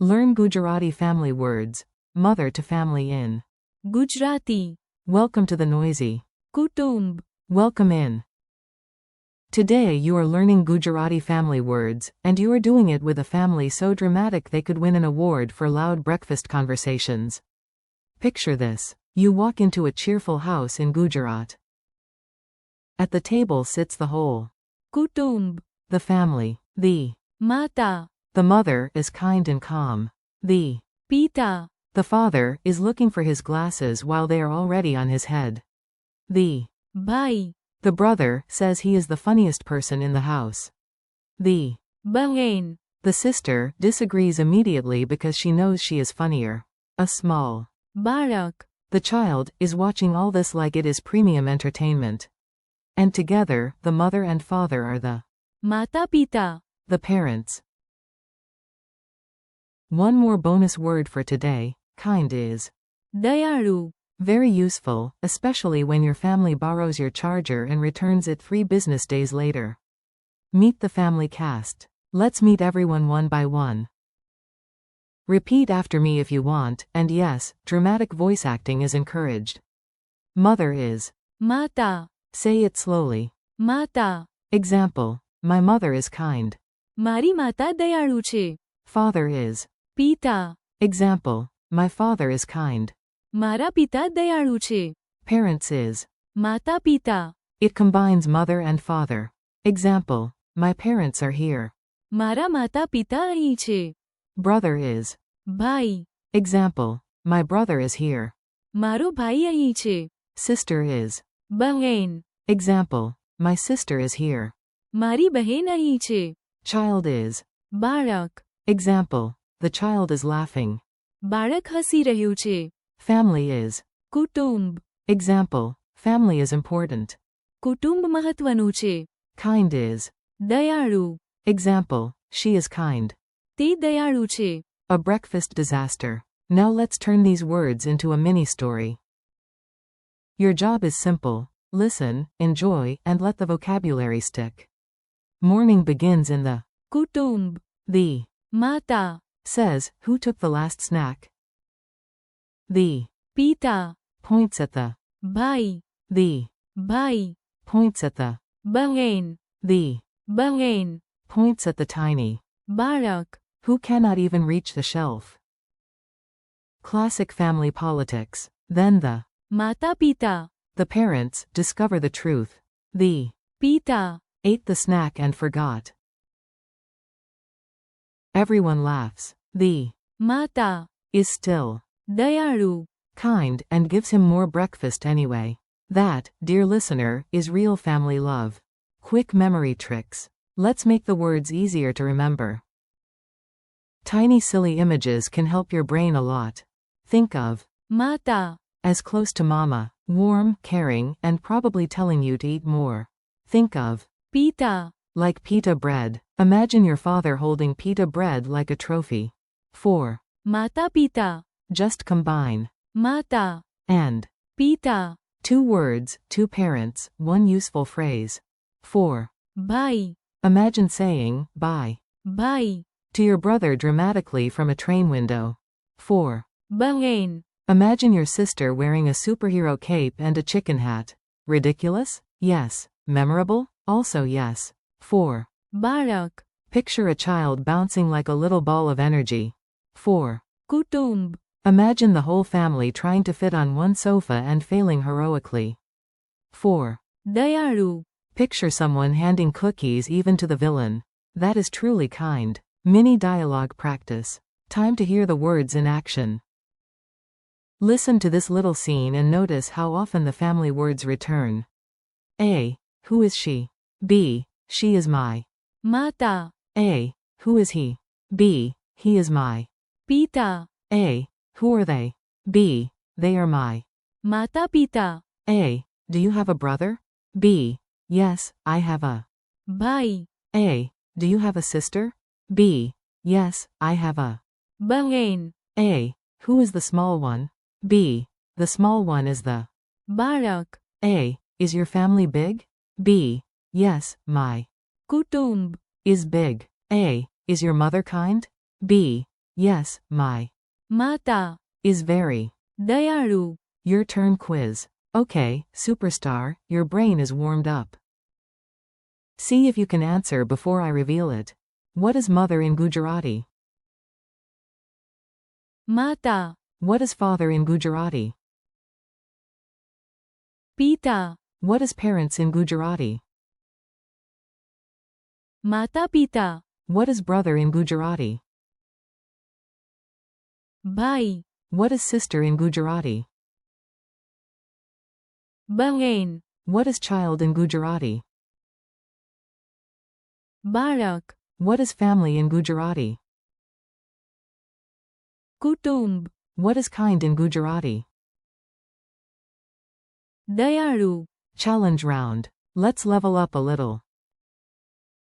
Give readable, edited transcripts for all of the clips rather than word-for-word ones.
Learn Gujarati family words. Mother to family in. Gujarati. Welcome to the noisy. Kutumb. Welcome in. Today you are learning Gujarati family words, and you are doing it with a family so dramatic they could win an award for loud breakfast conversations. Picture this. You walk into a cheerful house in Gujarat. At the table sits the whole. Kutumb. The family. The Mata. The mother is kind and calm. The Pita. The father is looking for his glasses while they are already on his head. The Bhai. The brother says he is the funniest person in the house. The Bahen. The sister disagrees immediately because she knows she is funnier. A small Barak. The child is watching all this like it is premium entertainment. And together, the mother and father are the Mata Pita. The parents. One more bonus word for today. Kind is Dayalu. very useful, especially when your family borrows your charger and returns it 3 business days later. Meet the family cast. Let's meet everyone one by one. Repeat after me if you want, and yes, dramatic voice acting is encouraged. Mother is Mata. Say it slowly. Mata. Example. My mother is kind. Mari mata dayalu છે. Father is Pita. Example. My father is kind. Mara પિતા દયાળુ છે. Parents is માતા પિતા. It combines mother and father. Example. My parents are here. મારા માતા પિતા અહીં છે. Brother is ભાઈ. Example. My brother is here. મારો ભાઈ અહીં છે. Sister is બહેન. Example. My sister is here. મારી બહેન અહીં છે. Child is બાળક. Example. The child is laughing. બાળક હસી રહ્યું છે. Family is કુટુંબ. Example. Family is important. કુટુંબ મહત્વનું છે. Kind is દયાળુ. Example. She is kind. તે દયાળુ છે. A breakfast disaster. Now let's turn these words into a mini story. Your job is simple. Listen, enjoy, and let the vocabulary stick. Morning begins in the કુટુંબ. The માતા. says, who took the last snack? The પિતા. points at the ભાઈ. The ભાઈ. points at the બહેન. The બહેન. points at the tiny બાળક. who cannot even reach the shelf. Classic family politics. Then the માતા પિતા. The parents discover the truth. The પિતા. ate the snack and forgot. Everyone laughs. The માતા. is still દયાળુ. kind and gives him more breakfast anyway. That, dear listener, is real family love. Quick memory tricks. Let's make the words easier to remember. Tiny silly images can help your brain a lot. Think of માતા. as close to mama, warm, caring, and probably telling you to eat more. Think of પિતા. like pita bread. Imagine your father holding pita bread like a trophy. 4. માતા પિતા. Just combine માતા. and પિતા. 2 words, 2 parents, 1 useful phrase. 4. ભાઈ. Imagine saying bye ભાઈ. to your brother dramatically from a train window. 4. બહેન. Imagine your sister wearing a superhero cape and a chicken hat. Ridiculous? Yes. Memorable? Also yes. 4. બાળક. Picture a child bouncing like a little ball of energy. 4. કુટુંબ. Imagine the whole family trying to fit on one sofa and failing heroically. 4. દયાળુ. Picture someone handing cookies even to the villain. That is truly kind. Mini dialogue practice. Time to hear the words in action. Listen to this little scene and notice how often the family words return. A. Who is she? B. She is my. માતા. A. Who is he? B. He is my. પિતા. A. Who are they? B. They are my. માતા પિતા. A. Do you have a brother? B. Yes, I have a. ભાઈ. A. Do you have a sister? B. Yes, I have a. બહેન. A. Who is the small one? B. The small one is the. બાળક. A. Is your family big? B. Yes, my. કુટુંબ. Is big. A. Is your mother kind? B. Yes, my Mata. is very. Dayaru. Your turn quiz. Okay, superstar, your brain is warmed up. See if you can answer before I reveal it. What is mother in Gujarati? Mata. What is father in Gujarati? Pita. What is parents in Gujarati? Mata pita. What is brother in Gujarati? Bhai. What is sister in Gujarati? Bahen. What is child in Gujarati? Barak. What is family in Gujarati? Kutumb. What is kind in Gujarati? Dayaru. Challenge round. Let's level up a little.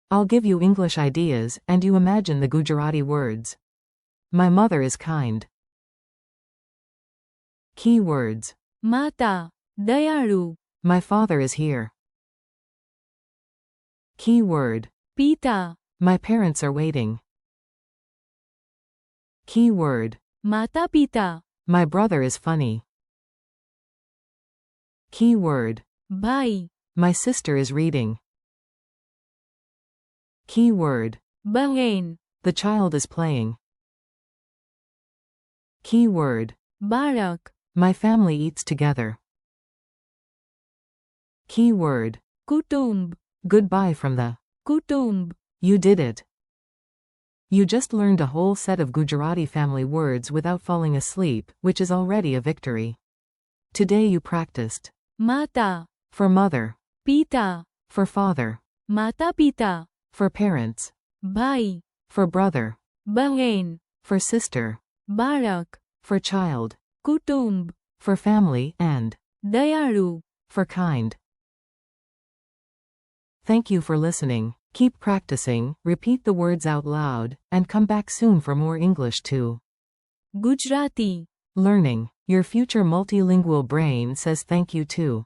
I'll give you English ideas and you imagine the Gujarati words. My mother is kind. Keywords. Mata. Dayaru. My father is here. Keyword. Pita. My parents are waiting. Keyword. Mata pita. My brother is funny. Keyword. Bhai. My sister is reading. Keyword. Bahen. The child is playing. Keyword. Barak. My family eats together. Keyword. Kutumb. Goodbye from the. Kutumb. You did it. You just learned a whole set of Gujarati family words without falling asleep, which is already a victory. Today you practiced. Mata. For mother. Pita. For father. Mata pita. For parents. Bhai. For brother. Bahen. For sister. Barak. For child. Kutumb. For family, and Dayaru. for kind. Thank you for listening. Keep practicing, repeat the words out loud, and come back soon for more English too. Gujarati. Learning. Your future multilingual brain says thank you too.